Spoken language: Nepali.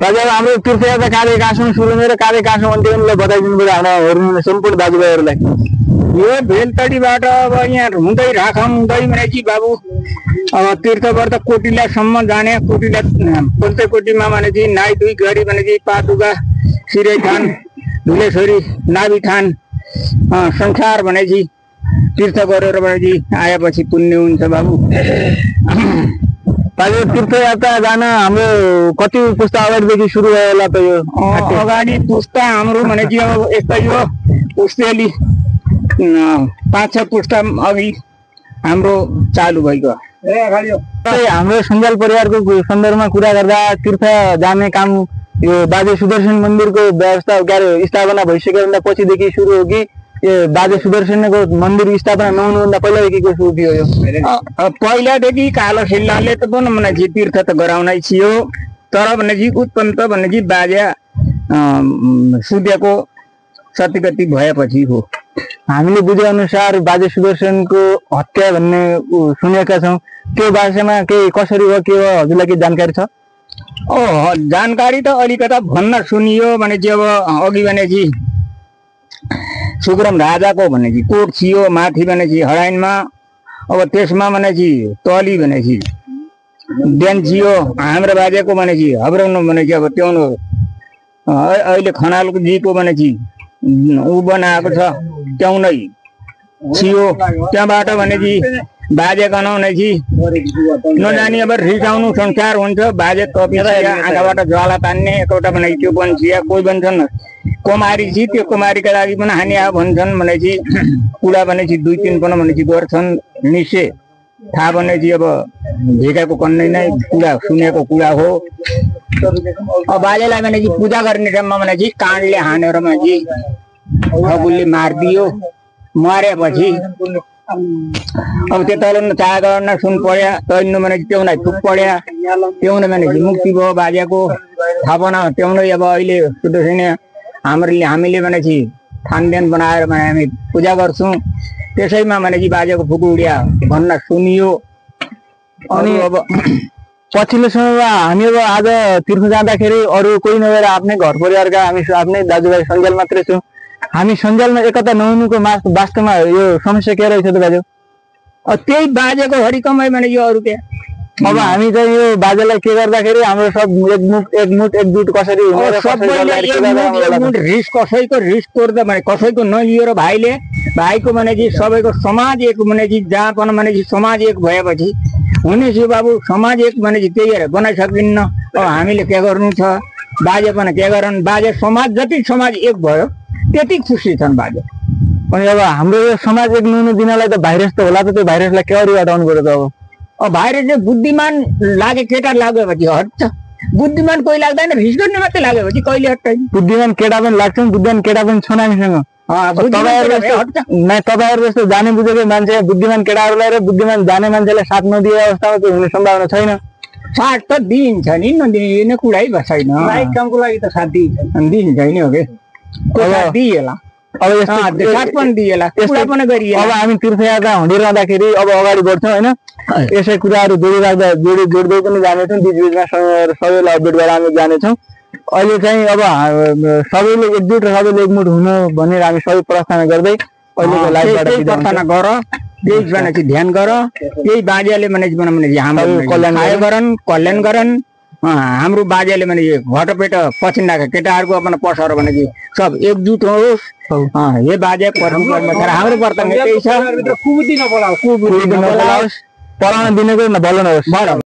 राजा हाम्रो तीर्थयात्रा कार्यक्रम सुरु गरेर कार्यक्रम अन्त्यले बताइदिनु पर्यो हाम्रो सम्पूर्ण दाजुभाइहरूलाई। यो भेलतडीबाट अब यहाँ हुँदै राखम हुँदै भनेपछि बाबु अब तीर्थव्रत कोटिलासम्म जाने, कोटिला पञ्चकोटीमा भनेपछि नाइ दुई गरी भनेपछि पादुका सिरैथान धुलेश्वरी नाभिथान संसार भनेपछि तीर्थ गरेर भनेपछि आएपछि पुण्य हुन्छ बाबु। तीर्थयात्रा जान हाम्रो कति पुस्ता अगाडिदेखि सुरु भयो होला त? यो अगाडि पुस्ता हाम्रो भनेपछि अब यस्तै हो पुस्तेली 5-6 पुस्ता अघि हाम्रो चालु भएको। हाम्रो सञ्जाल परिवारको सन्दर्भमा कुरा गर्दा तीर्थ जाने काम यो बाजे सुदर्शन मन्दिरको व्यवस्था स्थापना भइसक्यो पछिदेखि सुरु हो कि यो बाजे सुदर्शनको मन्दिर स्थापना नहुनुभन्दा पहिलादेखिको सुरु थियो? यो पहिलादेखि कालो सिल्लाले त पनि भनेपछि तीर्थ त गराउनै थियो, तर भनेपछि उत्पन्न त भनेपछि बाजा सुदेको सत्यगति भएपछि हो। हामीले बुझे अनुसार बाजे सुदर्शनको हत्या भन्ने सुनेका छौँ, त्यो बारेमा केही कसरी हो के हो हजुरलाई के जानकारी छ? जानकारी त अलिकता भन्न सुनियो भनेपछि अब अघि भनेपछि सुग्रम राजाको भनेपछि कोट थियो माथि भनेपछि हराइनमा, अब त्यसमा भनेपछि तली भनेपछि ड्यान थियो हाम्रो बाजेको भनेपछि हब्राउनु भनेपछि अब त्योनो अहिले खनालको जीको भनेपछि ऊ बनाएको छ त्योनै थियो। त्यहाँबाट भनेपछि बाजे गनाउनेछि नजानी अब रिसाउनु संसार हुन्छ। बाजे तपिया आँखाबाट ज्वाला तान्ने एकवटा भनेपछि त्यो बन्छिया कोही भन्छन् कुमारी छि, त्यो कुमारीका लागि पनि हानि आयो भन्छन् भनेपछि कुरा भनेपछि 2-3 पनि भनेपछि गर्छन् निश्चय थाहा भनेपछि अब भेकाको कन्नै नै कुरा सुनेको कुरा हो। अब बाजेलाई भनेपछि पूजा गर्ने टाइममा भनेपछि काँडले हानेर भनेपछि खगुलले मारिदियो, मरेपछि अब त्यो तल चाह गर्न सुन पर्या तैल्नु भनेपछि त्योलाई थुक पर्या, त्योन भनेपछि मुक्ति भयो बाजेको थापना त्योनै। अब अहिले सुदर्शन हामीले भनेपछि थानदेन बनाएर हामी पूजा गर्छौँ, त्यसैमा भनेपछि बाजेको फुकु उड्या भन्न सुनियो। अनि अब पछिल्लो समयमा हामी अब आज तीर्थ जाँदाखेरि अरू कोही नभएर आफ्नै घर परिवारका हामी आफ्नै दाजुभाइ सञ्जाल मात्रै छौँ। हामी सञ्जालमा एकता नहुनुको वास्तवमा यो समस्या के रहेछ त बाजे? त्यही बाजेको हरिकमाई भने यो अरू के। अब हामी चाहिँ यो बाजेलाई के गर्दाखेरि हाम्रो सब एकजुट कसरी रिस कसैको रिस तोड्दा भने कसैको नलिएर भाइले भाइको भनेपछि सबैको समाज एक भनेपछि जहाँ पनि भनेपछि समाज एक भएपछि हुने छु बाबु। समाज एक भनेपछि त्यही बनाइ सकिन्न। अब हामीले के गर्नु छ, बाजे पनि के गरन्, बाजे समाज जति समाज एक भयो त्यति खुसी छन् बाजे। अनि अब हाम्रो यो समाज एक नहुनु दिनलाई त भाइरस त होला त, त्यो भाइरसलाई के गरी हटाउनु पर्यो त? अब भाइरस चाहिँ बुद्धिमान लागे केटा लाग्योपछि हट्छ, बुद्धिमान कोही लाग्दैन, रिस गर्ने मात्रै लाग्योपछि कहिले हट्दैन। बुद्धिमान केटा पनि लाग्छन्, बुद्धिमान केटा पनि छन् हामीसँग। तपाईँहरू जस्तो जाने बुझेको मान्छे बुद्धिमान केटाहरूलाई र बुद्धिमान जाने मान्छेलाई साथ नदिए अवस्थामा त्यो हुने सम्भावना छैन। साथ त दिइन्छ नि, नदिने कुरै छैन। कामको लागि त साथ दिइन्छ नि हो कि दिएला, अब साथ पनि दिएला, कुरा पनि गरिएला। अब हामी तीर्थयात्रा हिँडिरहँदाखेरि अब अगाडि बढ्छौँ होइन, यसै कुराहरू जोड्दै पनि जानेछौँ, बिचबिचमा सबैलाई अपडेट गरेर हामी जानेछौँ। अहिले चाहिँ अब सबैले एकजुट र सबैले एकमुट हुनु भनेर हामी सबै प्रार्थना गर्दै अहिलेको लाइफबाट प्रार्थना गर, त्यही भनेपछि ध्यान गर, त्यही बाजेले भनेपछि हाम्रो कल्याण गरन्। हाम्रो बाजेले भने घटपेट पछिन्डाका केटाहरूको अपन पसर भनेपछि सब एकजुट होस्। हे बाजे हाम्रो वर्तमान त्यही छ, पढाउन दिनेको न बोल्नुहोस्।